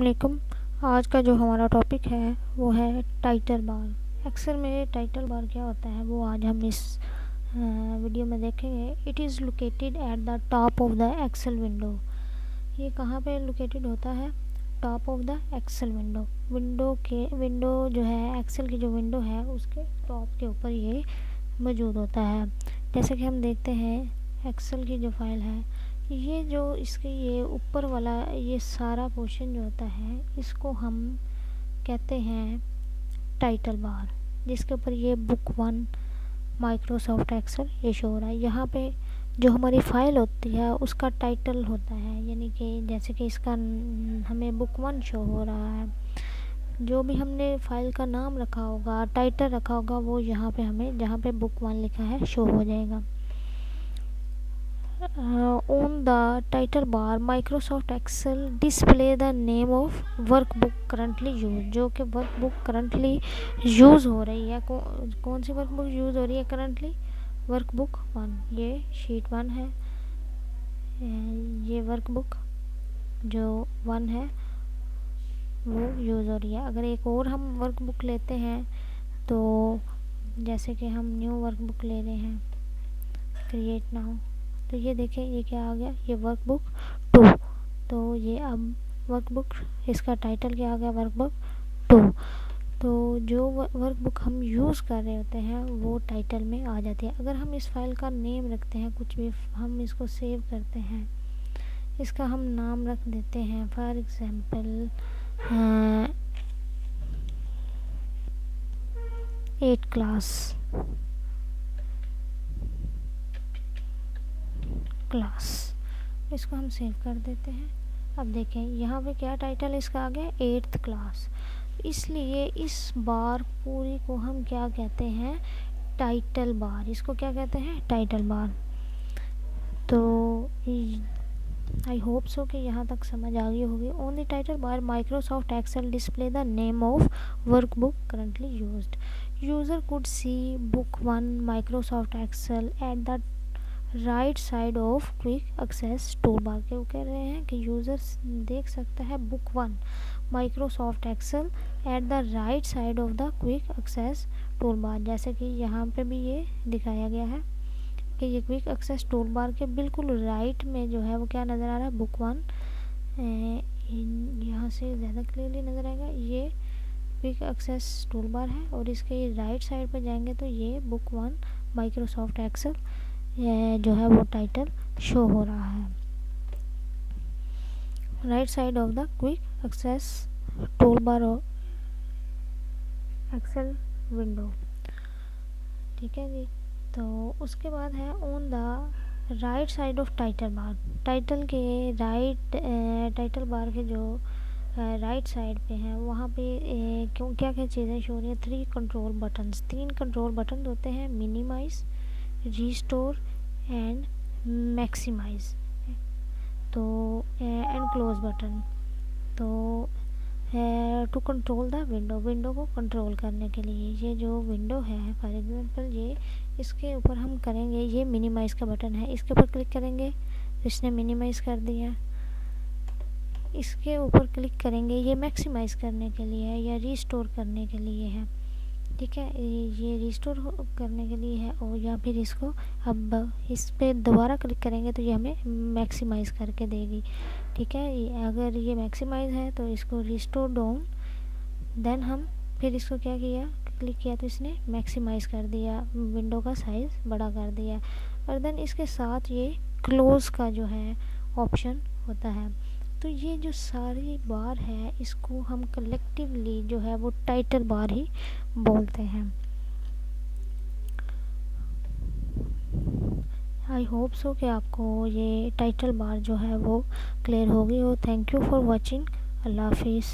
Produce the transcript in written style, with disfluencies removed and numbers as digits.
अस्सलामुअलैकुम। आज का जो हमारा टॉपिक है वो है टाइटल बार। एक्सेल में टाइटल बार क्या होता है वो आज हम इस वीडियो में देखेंगे। It is located at the top of the Excel window. ये कहाँ पे लोकेटेड होता है? Top of the Excel window. Window जो है एक्सेल की जो विंडो है उसके टॉप के ऊपर ये मौजूद होता है। जैसे कि हम देखते हैं एक्सेल की जो फाइल है, ये जो इसके ये ऊपर वाला ये सारा पोर्शन जो होता है इसको हम कहते हैं टाइटल बार, जिसके ऊपर ये बुक 1 माइक्रोसॉफ्ट एक्सेल ये शो हो रहा है। यहाँ पे जो हमारी फ़ाइल होती है उसका टाइटल होता है, यानी कि जैसे कि इसका हमें बुक 1 शो हो रहा है। जो भी हमने फाइल का नाम रखा होगा, टाइटल रखा होगा, वो यहाँ पे हमें जहाँ पे बुक 1 लिखा है शो हो जाएगा। On the title bar Microsoft Excel display the name of workbook currently used। जो कि वर्कबुक करंटली यूज़ हो रही है। कौन सी वर्कबुक यूज़ हो रही है करंटली? वर्कबुक 1। ये शीट 1 है। ये वर्कबुक जो 1 है वो यूज़ हो रही है। अगर एक और हम वर्कबुक लेते हैं तो जैसे कि हम न्यू वर्कबुक ले रहे हैं, क्रिएट नाउ, तो ये देखें ये क्या आ गया, ये वर्कबुक 2। तो ये अब वर्कबुक, इसका टाइटल क्या आ गया, वर्कबुक 2। तो जो वर्कबुक हम यूज़ कर रहे होते हैं वो टाइटल में आ जाती है। अगर हम इस फाइल का नेम रखते हैं, कुछ भी हम इसको सेव करते हैं, इसका हम नाम रख देते हैं, फॉर एग्जांपल 8 क्लास। इसको हम सेव कर देते हैं। अब देखें यहाँ पे क्या टाइटल इसका आ गया, 8th क्लास। इसलिए इस बार पूरी को हम क्या कहते हैं, टाइटल बार। इसको क्या कहते हैं, टाइटल बार। तो आई होप सो कि यहाँ तक समझ आ गई होगी। On the title bar Microsoft Excel display the name of workbook currently used. User could see book 1 Microsoft Excel at the right side of quick access tool bar. के वो कह रहे हैं कि यूज़र देख सकता है book 1 Microsoft Excel at the right side of the quick access tool bar. जैसे कि यहाँ पे भी ये दिखाया गया है कि ये क्विक एक्सेस टूल बार के बिल्कुल राइट में जो है वो क्या नज़र आ रहा है, बुक 1। यहाँ से ज़्यादा क्लियरली नज़र आएगा, ये क्विक एक्सेस टूल बार है और इसके राइट साइड पे जाएंगे तो ये बुक 1 माइक्रोसॉफ्ट एक्सेल जो है वो टाइटल शो हो रहा है right side of the quick access tool bar और एक्सेल विंडो। ठीक है जी। तो उसके बाद है on the right side of title bar. Title के टाइटल बार के जो राइट साइड पे है वहाँ पे क्यों क्या क्या चीज़ें शो हो रही है, 3 कंट्रोल बटन्स। 3 कंट्रोल बटन होते हैं, मिनिमाइज, रिस्टोर एंड मैक्सिमाइज, तो एंड क्लोज बटन। तो टू कंट्रोल द विंडो को कंट्रोल करने के लिए ये जो विंडो है, फॉर एग्जांपल ये इसके ऊपर हम करेंगे, ये मिनिमाइज का बटन है, इसके ऊपर क्लिक करेंगे तो इसने मिनिमाइज कर दिया। इसके ऊपर क्लिक करेंगे ये मैक्सिमाइज करने के लिए है या रिस्टोर करने के लिए है। ठीक है, ये रिस्टोर करने के लिए है। और या फिर इसको अब इस पे दोबारा क्लिक करेंगे तो ये हमें मैक्सिमाइज़ करके देगी। ठीक है, अगर ये मैक्सिमाइज़ है तो इसको रिस्टोर डाउन, देन हम फिर इसको क्या किया, क्लिक किया तो इसने मैक्सिमाइज़ कर दिया, विंडो का साइज़ बड़ा कर दिया। और देन इसके साथ ये क्लोज़ का जो है ऑप्शन होता है। तो ये जो सारी बार है इसको हम कलेक्टिवली जो है वो टाइटल बार ही बोलते हैं। आई होप सो कि आपको ये टाइटल बार जो है वो क्लियर हो गई हो। Thank you for watching. अल्लाह हाफिज़।